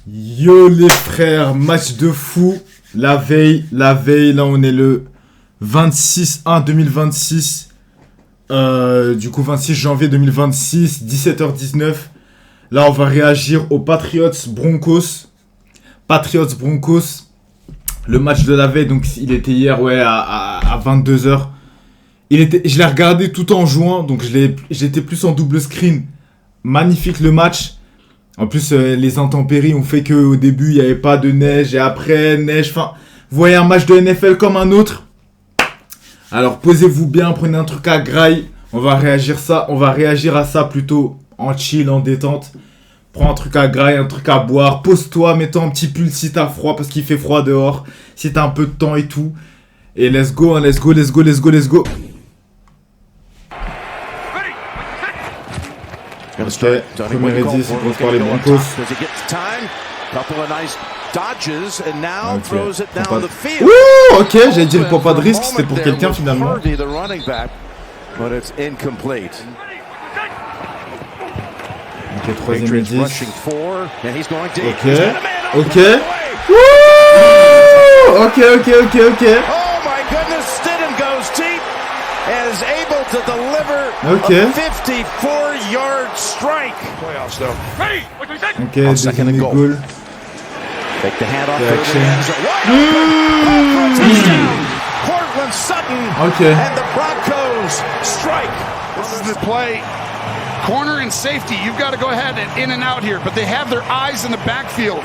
Yo les frères, match de fou. La veille, là on est le 26/1/2026. Du coup 26 janvier 2026, 17h19. Là on va réagir aux Patriots Broncos. Le match de la veille, donc il était hier à 22h. Je l'ai regardé tout en jouant, donc j'étais plus en double screen. Magnifique le match. En plus, les intempéries ont fait qu'au début, il n'y avait pas de neige. Et après, neige. Enfin, vous voyez un match de NFL comme un autre. Alors, posez-vous bien, prenez un truc à graille. On va réagir à ça plutôt en chill, en détente. Prends un truc à graille, un truc à boire. Pose-toi, mets-toi un petit pull si t'as froid parce qu'il fait froid dehors. Si t'as un peu de temps et tout. Et let's go, hein, let's go. Ok, premier ready, c'est pour par les Broncos. Ouh, ok, j'allais dire il prend pas de risque, c'était pour quelqu'un finalement. Ok, troisième et 10. Ok. Wouh, ok. Is able to deliver a 54-yard strike. Ok, deuxième et goal. Take the hand off Cortland Sutton and the Broncos strike. This is the play. Corner and safety, you've got to go ahead and in and out here, but they have their eyes in the backfield.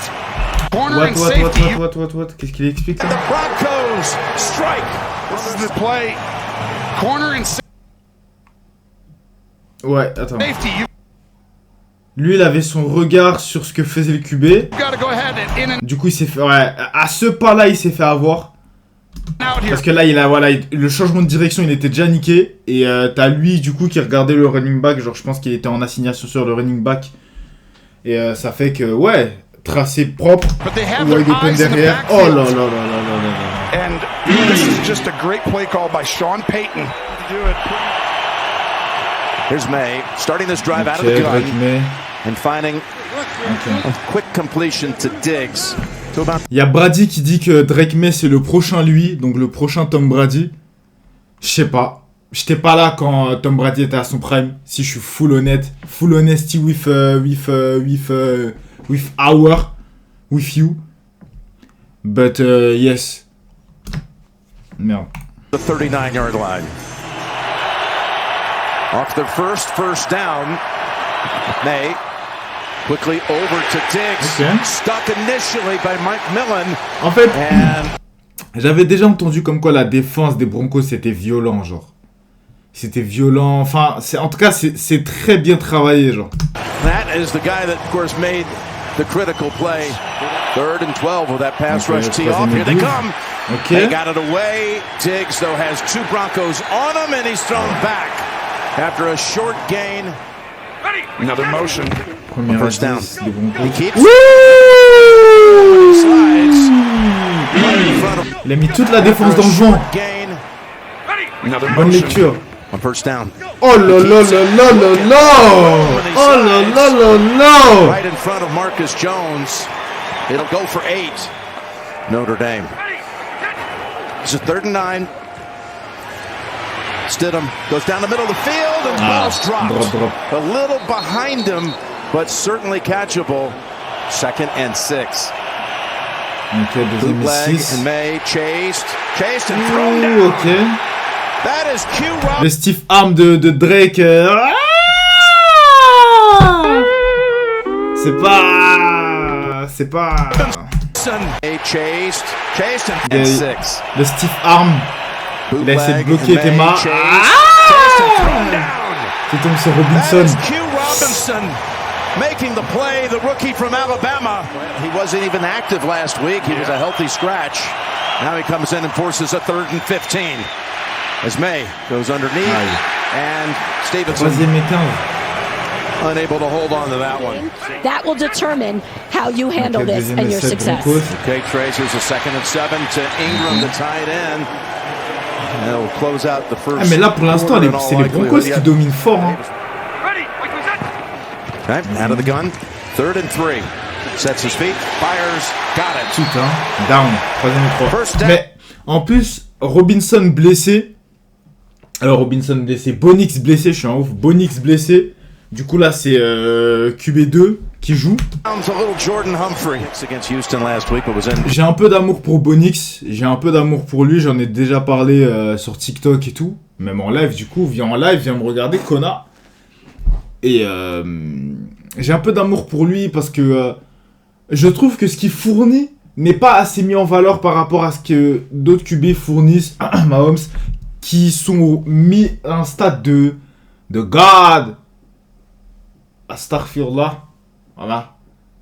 Corner and safety. What? Qu'est-ce qu'il explique là? The Broncos strike. This is the play. Corner and ouais, attends. Lui, il avait son regard sur ce que faisait le QB. Du coup, il s'est fait... Ouais, à ce pas-là, il s'est fait avoir. Parce que là, le changement de direction, il était déjà niqué. Et t'as lui, du coup, qui regardait le running back. Genre, je pense qu'il était en assignation sur le running back. Et ça fait que, ouais, tracé propre. Wide open derrière. Oh là. And this is just a great play call by Sean Payton. Here's May starting this drive out of the gun and finding a quick completion to Diggs. Il y a Brady qui dit que Drake May c'est le prochain lui, donc le prochain Tom Brady. Je sais pas. J'étais pas là quand Tom Brady était à son prime. Si je suis full honesty with you. But yes. Merde. The 39-yard line. Off the first down. May quickly over to Diggs. Okay. Stuck initially by Mike Millen. En fait, j'avais déjà entendu comme quoi la défense des Broncos c'était violent, genre. C'était violent. Enfin, en tout cas, c'est très bien travaillé, genre. That is the guy that, of course, made the critical play. 3rd and 12 with that pass rush tee off. Here they come. Okay. They got it away. Diggs, though, has 2 Broncos on him, and he's thrown back after a short gain. Another motion. Premier first down. He keeps. Il a mis toute la défense dans le vent. Bonne lecture. On first down. Oh là. Right in front of Marcus Jones. It'll go for 8. Notre Dame. It's a 3rd and 9. Stidham goes down the middle of the field and ball's dropped. Drop. A little behind him, but certainly catchable. 2nd and 6. Ok, deuxième et 6. And May chased and thrown down. Ok. That is Q Rob. Le stiff arm de Drake. C'est pas. Chased and 6. Le stiff arm. Il a essayé de bloquer Tema. Qui tombe sur Robinson. Q Robinson making the play, the rookie from Alabama. He wasn't even active last week. He was a healthy scratch. Now he comes in and forces a 3rd and 15. As May goes underneath and Stevenson unable to hold on to that one. That will determine how you handle this and your success. Okay, Tracers a 2nd and 7 to Ingram, the tight end. They'll close out the first. Mais là pour l'instant c'est les Broncos qui dominent fort. Hein. Okay, out of the gun. 3rd and 3. Sets his feet, fires, got it. Putain, down, 3e et 3. First down. Mais en plus, Robinson blessé. Alors Robinson blessé, Bonix blessé, je suis un ouf. Bonix blessé. Du coup là c'est QB2 qui joue. J'ai un peu d'amour pour Bonix, j'ai un peu d'amour pour lui, j'en ai déjà parlé sur TikTok et tout. Même en live du coup, viens en live, viens me regarder, connard. Et j'ai un peu d'amour pour lui parce que je trouve que ce qu'il fournit n'est pas assez mis en valeur par rapport à ce que d'autres QB fournissent, Mahomes, qui sont mis à un stade de God. Astaghfirullah. Voilà.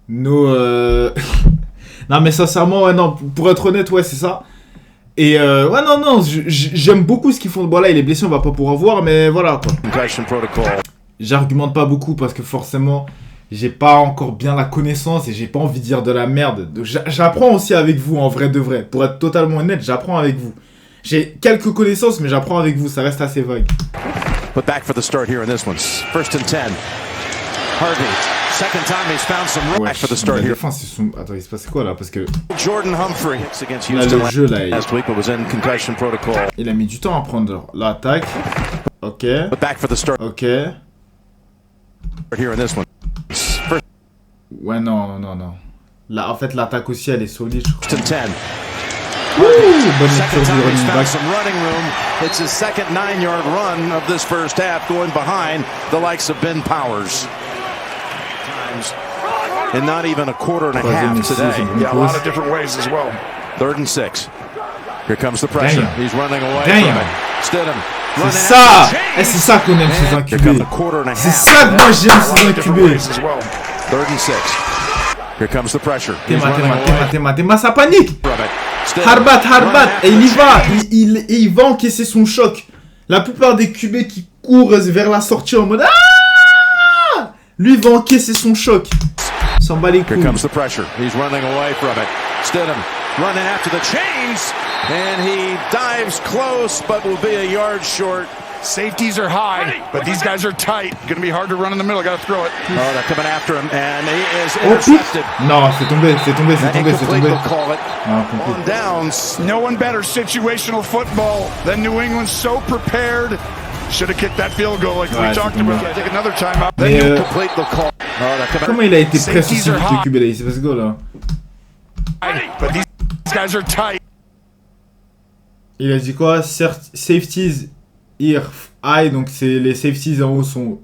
Non mais sincèrement, ouais, non, pour être honnête, ouais, c'est ça. Et ouais, non, j'aime beaucoup ce qu'ils font. Bon, là, il est blessé, on va pas pouvoir voir, mais voilà, quoi. J'argumente pas beaucoup parce que forcément, j'ai pas encore bien la connaissance et j'ai pas envie de dire de la merde. Donc, j'apprends aussi avec vous, en vrai de vrai. Pour être totalement honnête, j'apprends avec vous. J'ai quelques connaissances, mais j'apprends avec vous, ça reste assez vague. But back for the start here in this one. 1st and 10. Harvey, second time he's found some room. Back for the start here. Défense, ils sont... Attends, il se passait quoi là? Parce que Jordan Humphrey against là, Houston le jeu là, last week, but was in concussion protocol. Il a mis du temps à prendre l'attaque. Ok. But back for the start. Ok. Here in this one. Ouais, non. Là, en fait, l'attaque aussi, elle est solide, je crois. 10. Ouh, bonne lecture du running back. Some running room. It's his second 9-yard run of this first half, going behind the likes of Ben Powers. And not even a quarter and a half today. Yeah, a lot of different ways as well. 3rd and 6. Here comes the pressure. Damn. He's running away Damn. from it. Stidham. C'est ça! Et c'est ça qu'on aime chez un QB. C'est ça que moi j'aime chez un QB. 3rd and 6. Here comes the pressure. Théma, ça panique! Harbat! Et il y va! Il va encaisser son choc. La plupart des QB qui courent vers la sortie en mode ah! Lui, il va encaisser son choc. S'en bat les couilles. Here comes the pressure. He's running away from it. Stidham running after the chains. And he dives close, but will be a yard short. Safeties are high, but these guys are tight. Going to be hard to run in the middle. Got to throw it. Oh, they're coming after him, and he is Oh, intercepted. non, c'est tombé. Incomplete, they'll call it. Non, complete. On downs. No one better situational football than New England. So prepared. Should have kicked that field goal like we talked about. Take another timeout. Mais Incomplete, they'll call. Oh, they're coming. comment il a été pressé aussi vite le QB là? Il s'est passé quoi là? But these guys are tight. Il a dit quoi? Safeties here high, donc c'est les safeties en haut sont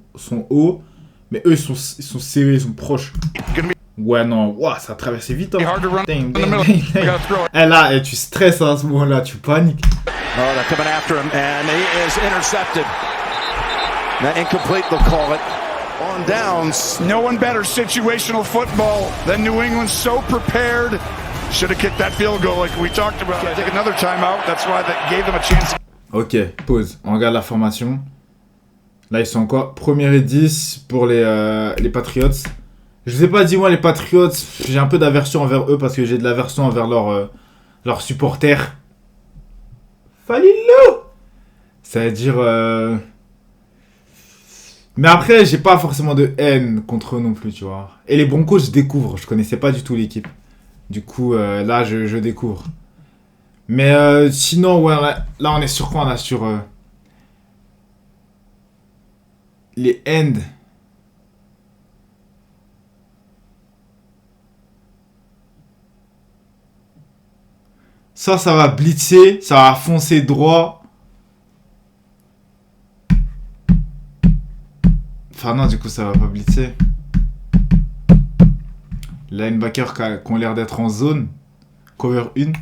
hauts, mais eux ils sont serrés, ils sont proches. Ouais, non, wow, ça a traversé vite. Hein. Dang. Eh là, tu stresses à ce moment-là, tu paniques. Oh, they're coming after him, and he is intercepted. Now incomplete, they'll call it. On downs. No one better situational football than New England. So prepared. Should have kicked that field goal like we talked about. Take another timeout. That's why that gave them a chance. Ok, pause. On regarde la formation. Là, ils sont encore 1er et 10 pour les Patriots. Je vous ai pas dit, moi, les Patriots, j'ai un peu d'aversion envers eux parce que j'ai de l'aversion envers leurs supporters. Falilou! Ça veut dire... Mais après, j'ai pas forcément de haine contre eux non plus, tu vois. Et les Broncos, je découvre. Je connaissais pas du tout l'équipe. Du coup, là, je découvre. Mais sinon, ouais, là, on est sur quoi? On est sur les ends. Ça va blitzer, ça va foncer droit. Enfin non, du coup, ça va pas blitzer. Linebacker qui ont l'air d'être en zone. Cover 1.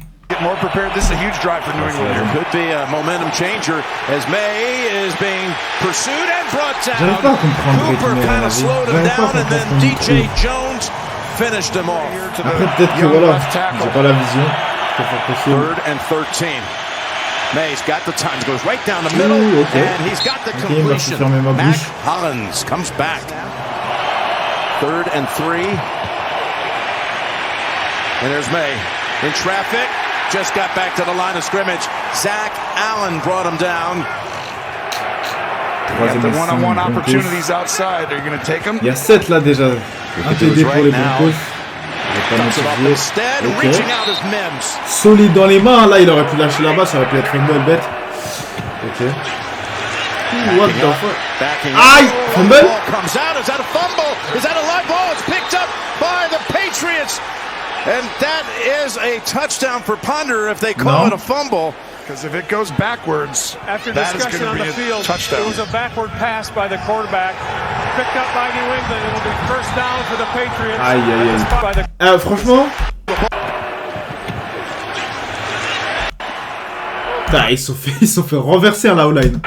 More prepared. This is a huge drive for New England. It could be a momentum changer as May is being pursued and brought down. J'arrive pas à comprendre Cooper kind of slowed him down, and then DJ Jones finished him off. Après, peut-être que voilà, j'ai pas la vision. 3rd and 13. May's got the time, goes right down the middle, and he's got the completion. Mac Hollins comes back. 3rd and 3. And there's May in traffic. Just got back to the line of scrimmage. Zach Allen brought him down. You got the one-on-one opportunities outside. Are you going to take them? Il y a 7 là déjà. Un TD pour les Broncos. pas Dumps it off motivé. instead, Ok. reaching out as Mims. Solide dans les mains, là il aurait pu lâcher la balle, ça aurait pu être fumble bête. Ok. What the fuck? Backing Aïe! up. Fumble? The ball comes out. Is that a fumble? Is that a live ball? It's picked up by the Patriots. And that is a touchdown for Ponder if they call No. it a fumble. Because if it goes backwards, After that is discussion going on to the be field, a touchdown. it was a backward pass by the quarterback, picked up by New England. It'll be first down for the Patriots. Aïe, aïe, aïe. By the Franchement. Putain, ils se sont fait renverser à la O-line.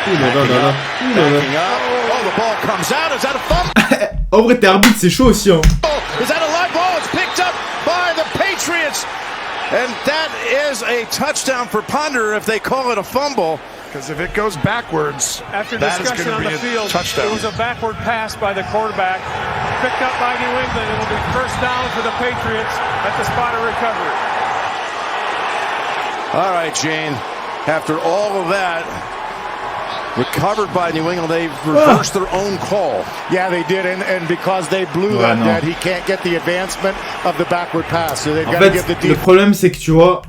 Ouh là là là là. Ouh là là. Backing up. Oh, the ball comes out. Is that a fumble? En vrai, t'es arbitre, c'est chaud aussi, hein. Is that a live ball? It's picked up by the Patriots. And that is a touchdown for Ponder if they call it a fumble. Because if it goes backwards, After that is discussion going on to be the a field, touchdown. it was a backward pass by the quarterback, picked up by New England. It'll be first down for the Patriots at the spot of recovery. All right, Shane. After all of that, recovered by New England, they reversed their own call. Yeah, they did, and because they blew Ouais, non. that, he can't get the advancement of the backward pass, so they've En got to give fait, the le deep. problème, c'est que tu vois.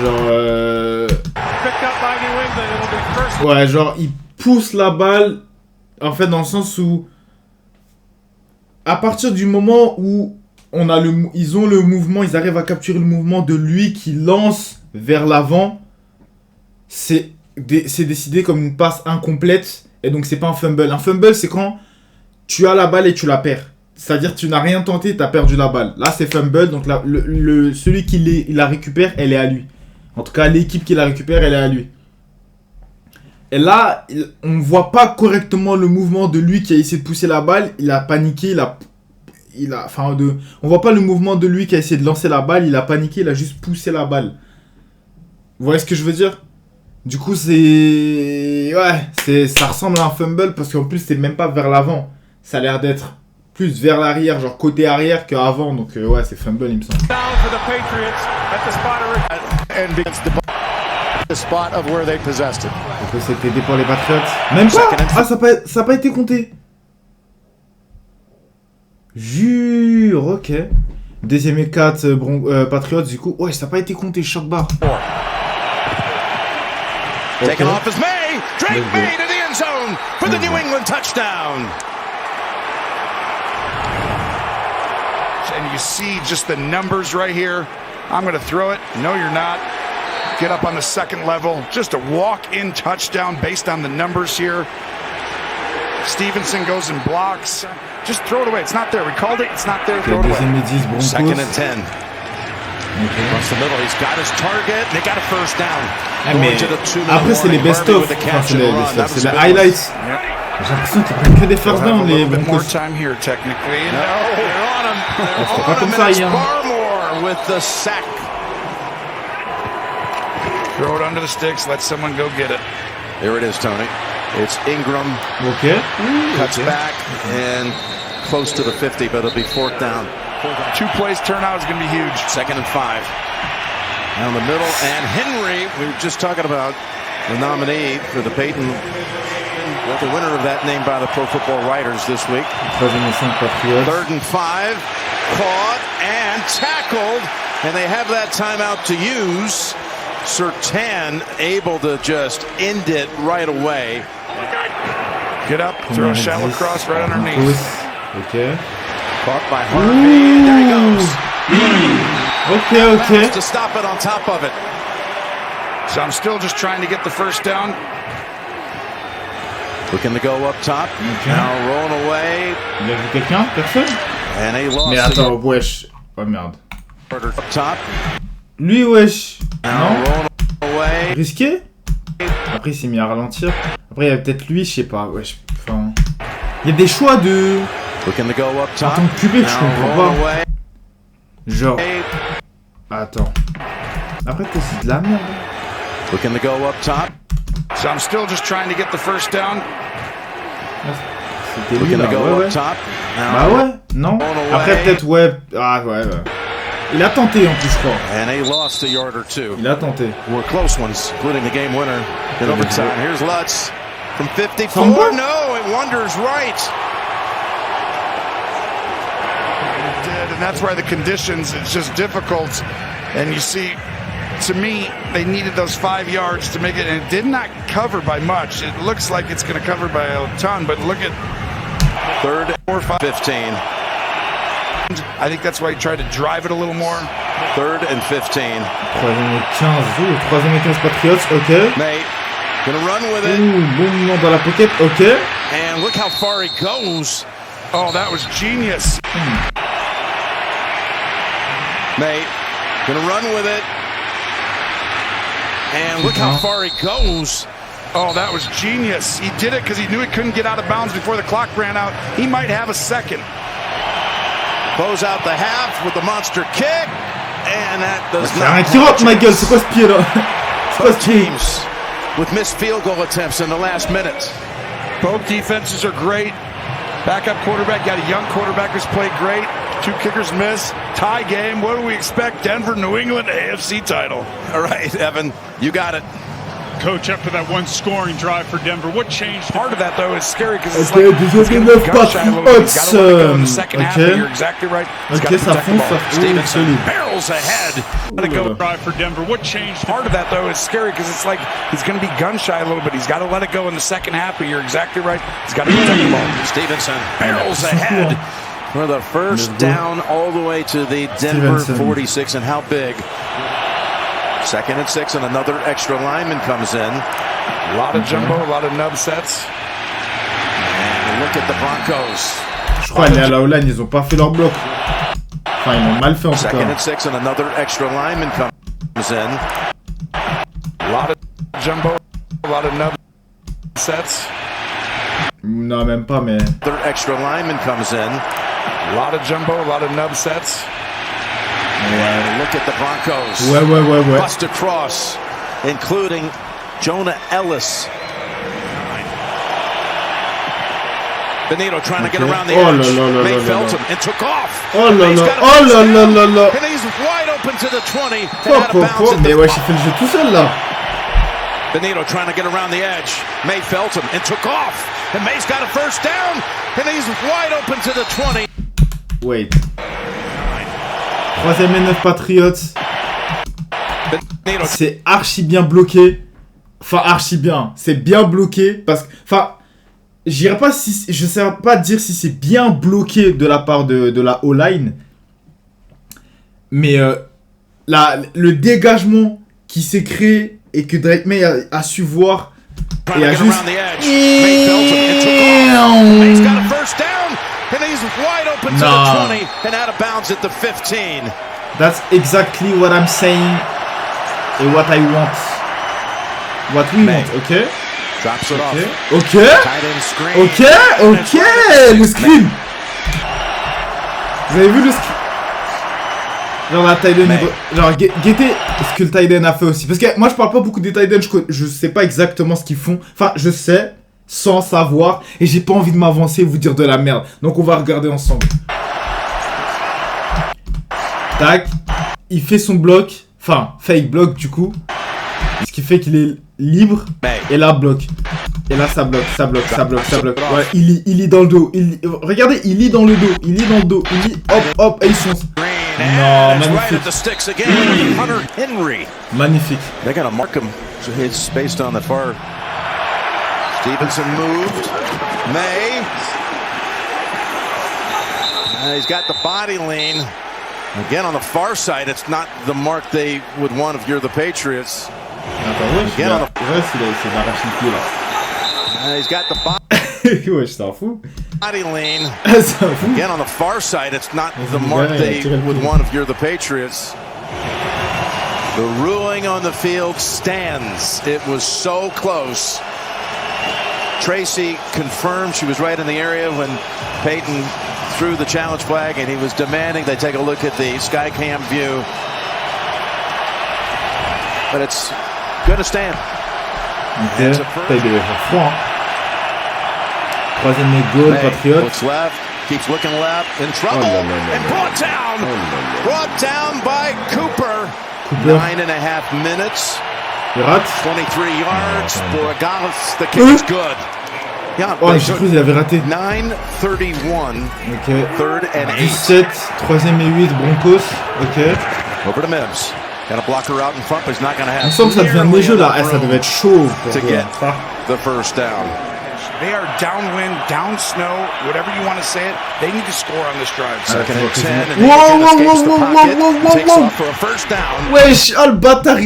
Genre. Picked up by New England. It'll be first. Ouais, genre, ils poussent la balle. En fait, dans le sens où. À partir du moment où ils ont le mouvement, ils arrivent à capturer le mouvement de lui qui lance vers l'avant, c'est décidé comme une passe incomplète. Et donc, c'est pas un fumble. Un fumble, c'est quand tu as la balle et tu la perds. C'est-à-dire tu n'as rien tenté, tu as perdu la balle. Là, c'est fumble. Donc, là, celui qui la récupère, elle est à lui. En tout cas, l'équipe qui la récupère, elle est à lui. Et là, on ne voit pas correctement le mouvement de lui qui a essayé de pousser la balle. Il a paniqué, on voit pas le mouvement de lui qui a essayé de lancer la balle. Il a paniqué, il a juste poussé la balle. Vous voyez ce que je veux dire? Du coup, ça ressemble à un fumble parce qu'en plus, c'est même pas vers l'avant. Ça a l'air d'être plus vers l'arrière, genre côté arrière qu'avant. Donc, ouais, c'est fumble, il me semble. Down for the Patriots at the spot of recovery. And against the spot of where they possessed it. Donc, c'était aidé pour les Patriots. Même pas. Ah, ça a pas été compté. Jure, ok. Deuxième et 4 Patriots, du coup. Ouais, ça n'a pas été compté, choc barre. Taken off is May. Drake Let's go. May to the end zone for the New England touchdown. And you see just the numbers right here. I'm going to throw it. No, you're not. Get up on the second level. Just a walk-in touchdown based on the numbers here. Stevenson goes and blocks. Just throw it away. It's not there. We called it. It's not there. Throw it away. Deuxième et 10, Broncos. Second and 10. Across the middle, he's got his target. They got a first down. Ah, Going mais to the 2-minute après, c'est les warning. best-of. Harvey with the Enfin, catch c'est les and run. That best-of. was C'est a les big highlights. Yep. J'ai l'impression qu'ils prennent que des first We'll have down, a les little bit more Broncos. time here, technically. No, they're on him. They're C'était on pas comme him, ça and it's hier. Barmore with the sack. Throw it under the sticks. Let someone go get it. There it is, Tony. It's Ingram. Ok. Cuts back and close to the 50, but it'll be fourth down. 2 plays turnout is going to be huge. Second and 5. Down the middle, and Henry, we were just talking about the nominee for the Peyton, the winner of that name by the Pro Football Writers this week. Troisième et 5 Patriots. Third and 5, caught and tackled, and they have that timeout to use. Surtain able to just end it right away. Get up, throw a shallow cross right underneath. Ok. Caught by Harvey. There he goes. Ok. To stop it on top of it. So I'm still just trying to get the first down. Looking to go up top. Okay. Now rolling away. Il a vu quelqu'un? Personne? And he lost Mais attends, wesh. Oh merde. the up top. Lui, wesh. Now Non? rolling away. Risqué? Après, il s'est mis à ralentir. Après, il y a peut-être lui, je sais pas. Wesh. Enfin. Il y a des choix de. Looking to go up En top. tant que QB que je Now comprends rolling pas. away. Genre. Attends. Après, peut-être c'est de la merde. Looking to go up top. So I'm still just trying to get the first down. C'était lui Looking là, to go ouais, up ouais. top. Now Bah ouais, non. Après, peut-être, ouais. Ah, ouais. Il a tenté en plus, je crois. And he lost a yard or two. Il a tenté. Were close ones, including the game winner in overtime. Here's Lutz from 54. Fumble? No, it wanders right. and that's why the conditions, it's just difficult. And you see, to me, they needed those 5 yards to make it, and it did not cover by much. It looks like it's going to cover by a ton, but look at 3rd or 15. I think that's why he tried to drive it a little more. 3rd and 15. 3ème et 15. Ouh, 3ème et 15 Patriots, ok. May gonna run with it. Ouh, bon mouvement dans la pocket, ok. And look how far he goes. Oh, that was genius. May gonna run with it. And look how far he goes. Oh, that was genius. He did it because he knew he couldn't get out of bounds before the clock ran out. He might have a second. Close out the half with the monster kick. And that does C'est un not. qui rentre, ma gueule, c'est quoi ce pied là? C'est quoi Both ce pied? teams with missed field goal attempts in the last minute. Both defenses are great. Backup quarterback, got a young quarterback who's played great. 2 kickers miss. Tie game. What do we expect? Denver, New England, AFC title. All right, Evan, you got it. Coach, after that one scoring drive for Denver, what changed? Part of that, though, is scary because it's Ok, like he's deuxième gonna be neuf gun shy a little bit. He's gotta let it go in the second half, but you're exactly right. He's Ok, gotta ça protect the fonce, ball. ça fonce. Stevenson Solide. barrels ahead. Let it go. Drive for Denver, what changed? Part of that, though, is scary because it's like he's going to be gun shy a little bit. He's got to let it go in the second half, but you're exactly right. He's got to protect the ball. Stevenson barrels ahead for the first down all the way to the Denver Stevenson. 46. And how big? 2nd and 6, and another extra lineman comes in. A lot of jumbo, a lot of nub sets. And look at the Broncos. Je crois aller à la O-line, ils ont pas fait leur bloc. Enfin, ils l'ont mal fait en tout 2nd cas. and 6, and another extra lineman comes in. A lot of jumbo, a lot of nub sets. Non, même pas, mais. Another extra lineman comes in. A lot of jumbo, a lot of nub sets. And look at the Broncos. Ouais. Bust across, including Jonah Ellis. Benito trying to get around the edge. May felt him and took off. Oh là May's là, got a oh first là là down, là là. And he's wide open to the 20. And out of bounds at Mais the wesh, il fait le jeu tout seul là. Benito trying to get around the edge. May felt him and took off. And May's got a first down. And he's wide open to the 20. Wait. 3ème et 9 Patriots. Benito C'est archi bien bloqué. Enfin, archi bien. C'est bien bloqué parce que. Enfin, j'irai pas si. Je sais pas dire si c'est bien bloqué de la part de la O-line. Mais le dégagement qui s'est créé et que Drake May a su voir. trying Et to a get juste. around the edge. May felt him and took off. May's got a first down. And he's wide open to Nah. the 20 and out of bounds at the 15. That's exactly what I'm saying. And what I want. What we May. want, ok? Drops it off. Ok? Tight end screen. Ok, le screen. Vous avez vu le screen? Genre la Titan, genre guettez ce que le Titan a fait aussi. Parce que moi je parle pas beaucoup des Titans, je sais pas exactement ce qu'ils font. Enfin, je sais, sans savoir, et j'ai pas envie de m'avancer et vous dire de la merde. Donc on va regarder ensemble. Tac, il fait son bloc, enfin fake bloc du coup. Ce qui fait qu'il est libre, et là bloc. Et là ça bloque. Ouais, il lit dans le dos. Regardez, il lit dans le dos. Il lit hop, et il fonce. Non, magnifique. Magnifique. They're gonna mark him. So it's based on the far. Stevenson moved. May. He's got the body lean. Again on the far side, it's not the mark they would want if you're the Patriots. Attends, ouais, c'est d'arrache-pied là. He's got the body. Ouais, je t'en fous. Body lean. Ça fout. Again on the far side, it's not the mark they would want if you're the Patriots. The ruling on the field stands. It was so close. Tracy confirmed she was right in the area when Peyton threw the challenge flag, and he was demanding they take a look at the Skycam view. But it's going to stand. Ok, il devait faire froid. Troisième et goal, Patriots. Looks left, keeps looking left, in trouble, and brought down. Brought down by Cooper. 9.5 minutes. Il rate. 23 yards. Borregales, the kick is good. Yeah, Oh, j'ai cru qu'il avait raté. 9:31. Ok. 3rd and 8. 17, 3ème et 8, Broncos. Ok. Over to Mims. Got a blocker out in front, but he's not going to have. On sent que ça devient nearly neigeux là. enough Eh, ça room devait être chaud pour to get ça. the first down. They are downwind, down snow, whatever you want to say it. They need to score on this drive. Second and 10, and Whoa, Hagan whoa, escapes the whoa, pocket, whoa, whoa, takes whoa. off for a first down. Wesh, oh le bâtard,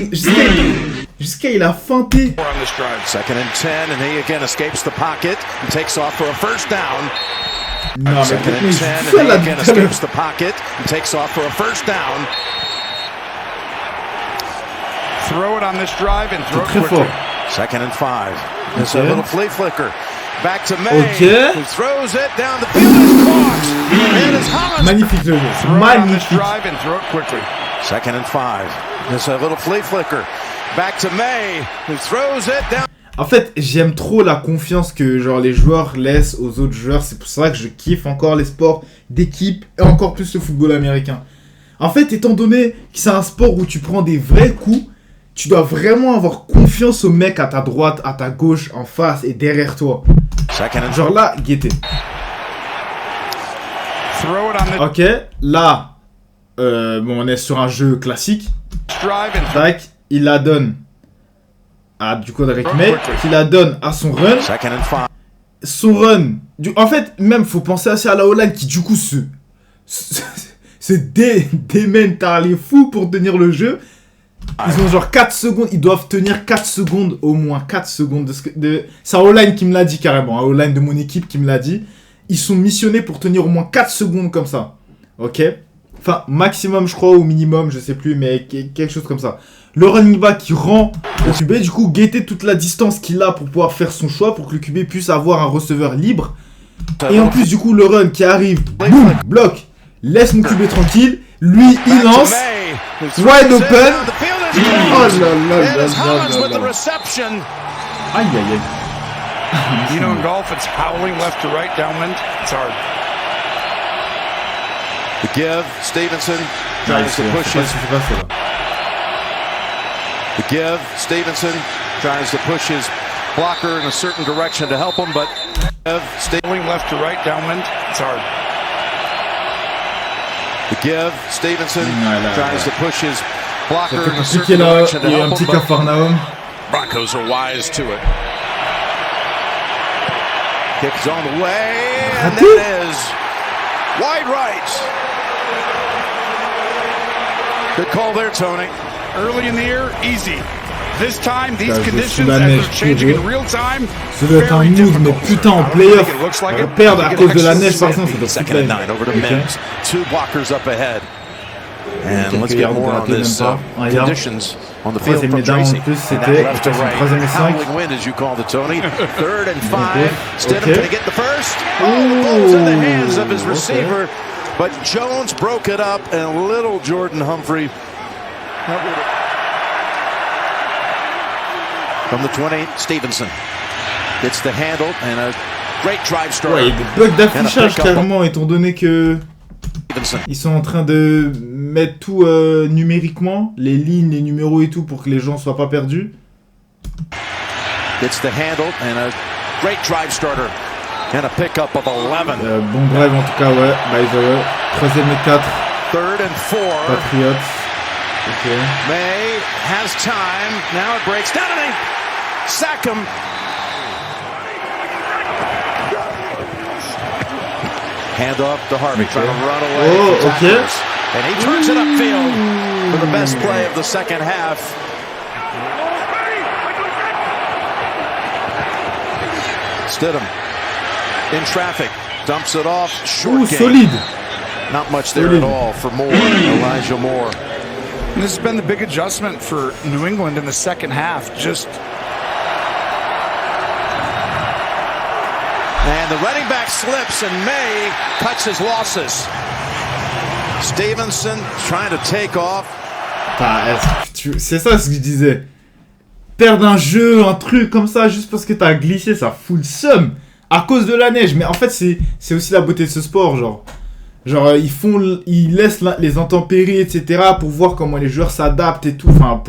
jusqu'à il a feinté. Score on this drive. Second and 10, and he again escapes the pocket and takes off for a first down. Non, mais Second and 10, and fais he la again escapes the pocket and takes off for a first down. Throw it on this drive and throw it très quickly. fort. Second and 5. It's a Okay. little flea flicker. Back to May, Okay. who throws it down the field. It's caught. And it's Hollins. Magnifique le jeu, Throw it on this magnifique. drive and throw it quickly. Second and 5. It's a little flea flicker. Back to May, who throws it down. En fait, j'aime trop la confiance que genre les joueurs laissent aux autres joueurs. C'est pour ça que je kiffe encore les sports d'équipe et encore plus le football américain. En fait, étant donné que c'est un sport où tu prends des vrais coups, tu dois vraiment avoir confiance au mec à ta droite, à ta gauche, en face et derrière toi. Second and Genre là, guettez. Throw it on the Ok, là, bon, on est sur un jeu classique. drive and Tac, il la donne à du Kodrick May, qui la donne à son run. Second and 5. Son run. En fait, même, faut penser assez à la O-line qui, du coup, se démène tard les fous pour tenir le jeu. Ils ont genre 4 secondes. Ils doivent tenir 4 secondes, au moins 4 secondes. C'est un O-line qui me l'a dit carrément. Un O-line de mon équipe qui me l'a dit. Ils sont missionnés pour tenir au moins 4 secondes comme ça. Ok? Enfin, maximum, je crois, au minimum, je sais plus, mais quelque chose comme ça. Le running back qui rend au QB, du coup, guetter toute la distance qu'il a pour pouvoir faire son choix, pour que le QB puisse avoir un receveur libre. Et en plus, du coup, le run qui arrive, boum, bloc, laisse mon QB tranquille. Lui, il lance, wide open. Oh là là là là là là. Aïe aïe aïe. you know, in golf, it's howling left to right downwind. It's hard. The give, Stevenson tries to push his. The give, Stevenson tries to push his blocker in a certain direction to help him, but Howling left to right downwind. It's hard. the give, Stevenson tries to push his blocker C'était in a compliqué certain là, direction to il y a un help petit him, but Capharnaüm. Broncos are wise to it. Kick's on the way, and Raté. that is wide right. Good call there, Tony. Early in the year, easy. This time, these Putain, conditions, sous la as neige, they're changing in purée. real time, Ça doit être un very move, mais difficult. putain, en I don't playoff, think it looks like it. perdre à You cause get de la extra neige, par exemple, ça doit Second and 9 over to Mims. Two blockers up ahead. And let's get more on this conditions on the field from Tracy. And that left to right. Howling wind, as you called it, Tony. 3rd and 5. Stidham going to get the first. Oh, the ball's in the hands of his receiver. But Jones broke it up, and little Jordan Humphrey. From the 20, Stevenson gets the handle and a great drive start. Ouais, il y a des bugs d'affichage carrément, étant donné que Stevenson. ils sont en train de mettre tout numériquement, les lignes, les numéros et tout, pour que les gens soient pas perdus. Gets the handle and a great drive starter and a pickup of 11. Bon drive en tout cas, ouais, by the way. 3ème et 4, 3rd and 4. Patriots. Ok. May has time. Now it breaks down and they sack him. Hand off to Harvey, trying to run away. Oh, from okay. tacklers. And he turns it upfield for the best play of the second half. Stidham in traffic, dumps it off. Short game. Solide. Not much there at all for Moore, Elijah Moore. And this has been the big adjustment for New England in the second half. Just And the running back slips and May cuts his losses. Stevenson trying to take off. C'est ça ce que je disais. Perdre un jeu, un truc comme ça, juste parce que t'as glissé, ça fout le seum. À cause de la neige. Mais en fait, c'est aussi la beauté de ce sport, genre. Genre, ils laissent les intempéries, etc. pour voir comment les joueurs s'adaptent et tout. Enfin,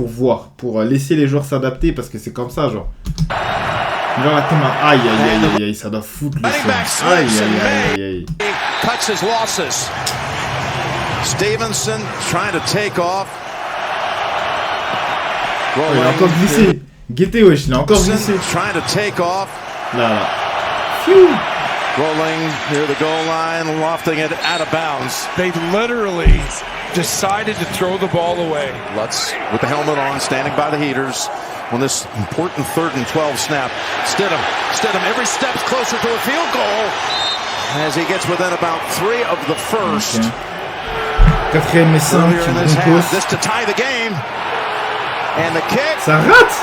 pour laisser les joueurs s'adapter parce que c'est comme ça, genre. Genre la tombe. Aïe, aïe, aïe, aïe, aïe, ça doit foutre le Running back son. Aïe, slips aïe, and aïe, May aïe, aïe. cuts his losses. Stevenson trying to take off. Oh, il a encore glissé. Guettez, wesh, il a encore glissé. Trying to take off. Là, là. Phew. Rolling near the goal line, lofting it out of bounds. They literally decided to throw the ball away. Lutz with the helmet on, standing by the heaters on this important 3rd and 12 snap. Stidham every step's closer to a field goal as he gets within about 3 of the first. Okay. 4ème et 5, Earlier in this half, Broncos. this to tie the game. And the kick, Ça rate.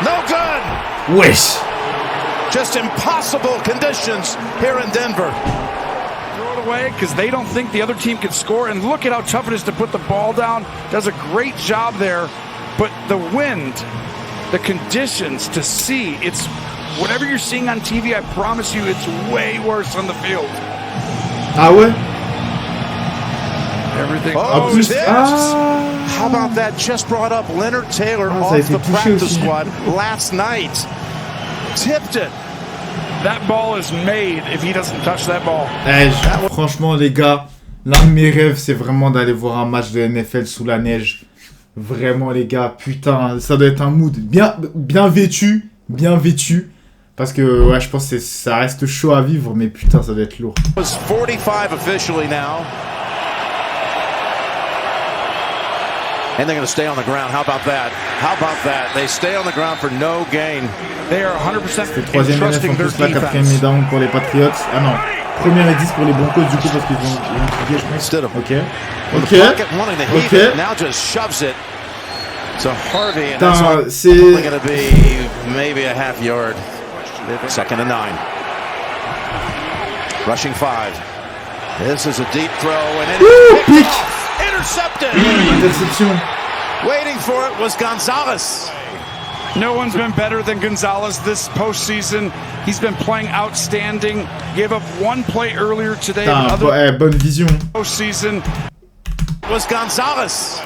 no good. Wesh. Just impossible conditions here in Denver. Throw it away because they don't think the other team can score. And look at how tough it is to put the ball down. Does a great job there. But the wind, the conditions to see, it's whatever you're seeing on TV, I promise you it's way worse on the field. Ah ouais. Everything. Oh, plus, tips. ah. How about that? Just brought up Leonard Taylor Ah, ça a off été the touché practice aussi. squad last night. Tipped it. That ball is made if he doesn't touch that ball. Franchement, les gars, l'un de mes rêves, c'est vraiment d'aller voir un match de NFL sous la neige. Vraiment, les gars, putain, ça doit être un mood bien vêtu. Parce que, ouais, je pense que ça reste chaud à vivre, mais putain, ça doit être lourd. It was 45 officially now. And they're going to stay on the ground. How about that? They stay on the ground for no gain. They are 100% C'est 3ème NF en entrusting their plus, là, 4ème defense. down pour les Patriots. Ah non, 1er et 10 pour les Broncos, du coup, parce qu'ils vont trier, je pense. Stidham. Ok. With Ok. the pocket wanting to heave Ok. it, now just shoves it to Harvey. And that's Putain, only c'est... going to be maybe a half yard. 2nd and 9. Rushing 5. This is a deep throw and it is pick. picked off. Intercepted. Interception. Waiting for it was Gonzalez. No one's been better than Gonzalez this postseason. He's been playing outstanding. Gave up one play earlier today. Putain, bonne vision. Postseason. Was Gonzalez.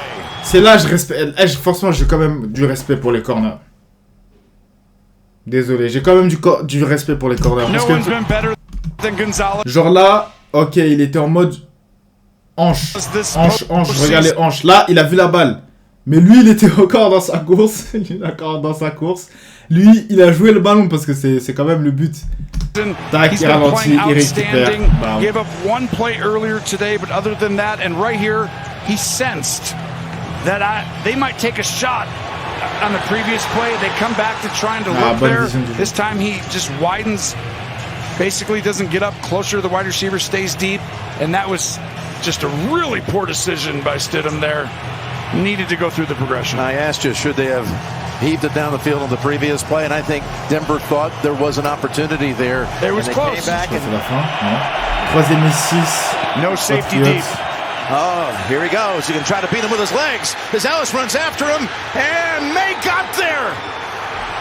C'est là, je respecte. Franchement, j'ai quand même du respect pour les corners. Désolé, j'ai quand même du respect pour les corners. No Parce one's que, been better than Gonzalez. genre là, ok, il était en mode hanche. Je regarde les hanches. Là, il a vu la balle. Mais lui, il était encore dans sa course. Lui, il a joué le ballon parce que c'est quand même le but. Tac, il ralentit, il récupère. Bam. Gave up one play earlier today, but other than that, and right here, he sensed that they might take a shot on the previous play. They come back to trying to look there. This time he just widens, basically doesn't get up closer to the wide receiver, stays deep, and that was just a really poor decision by Stidham there. Needed to go through the progression. I asked you, should they have heaved it down the field on the previous play? And I think Denver thought there was an opportunity there. It was and close. Came back C'est and, la fin, non. 3ème et 6. No safety Patriots. deep. oh, here he goes. He can try to beat him with his legs. As Ellis runs after him, and May got there.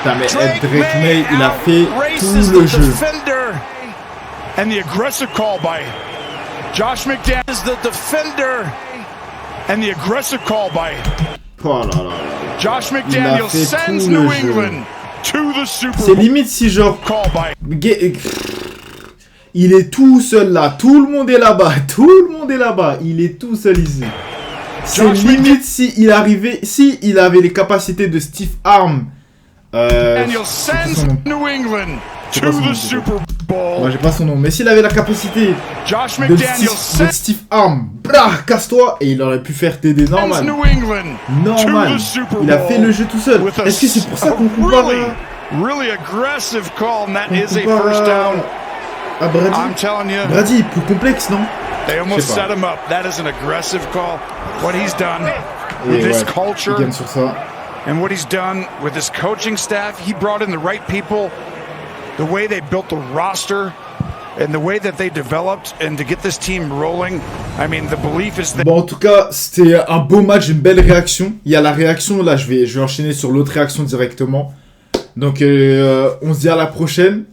Putain, mais Drake Drake May, il a fait outraces tout le the jeu. defender. And the aggressive call by Josh McDaniels. Is the defender. And the aggressive call by Oh là là là. Josh Il a McDaniels fait sends tout New le jeu. England to the Super C'est Bowl. limite si genre... Call by Il est tout seul là, tout le monde est là-bas, il est tout seul ici. C'est Josh limite si il avait les capacités de Steve Arm. Daniels c'est quoi sends son nom New England C'est to quoi son nom, the Super Bowl. Moi j'ai pas son nom, mais s'il avait la capacité Josh de McDaniels Steve, Steve Arm, brah, casse-toi, et il aurait pu faire TD sends normal. New England Normal. to the Super Bowl. Il a fait le jeu tout seul. with a Est-ce que c'est pour ça qu'on compare really aggressive call, and that qu'on is a compare first down. à Brady? I'm telling you, Brady est plus complexe, non? they almost Je sais pas. set him up. That is an aggressive call. What he's done Et with this ouais, culture il gagne sur ça. and what he's done with his coaching staff, he brought in the right people, the way they built the roster, and the way that they developed, and to get this team rolling. I mean, the belief is that. Bon, en tout cas, c'était un beau match, une belle réaction. Il y a la réaction, là, je vais enchaîner sur l'autre réaction directement. Donc, on se dit à la prochaine.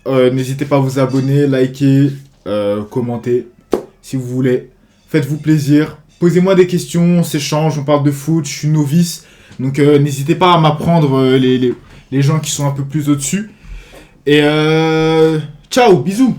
N'hésitez pas à vous abonner, liker, commenter, si vous voulez. Faites-vous plaisir. Posez-moi des questions, on s'échange, on parle de foot, je suis novice. Donc, n'hésitez pas à m'apprendre les gens qui sont un peu plus au-dessus. Et ciao, bisous.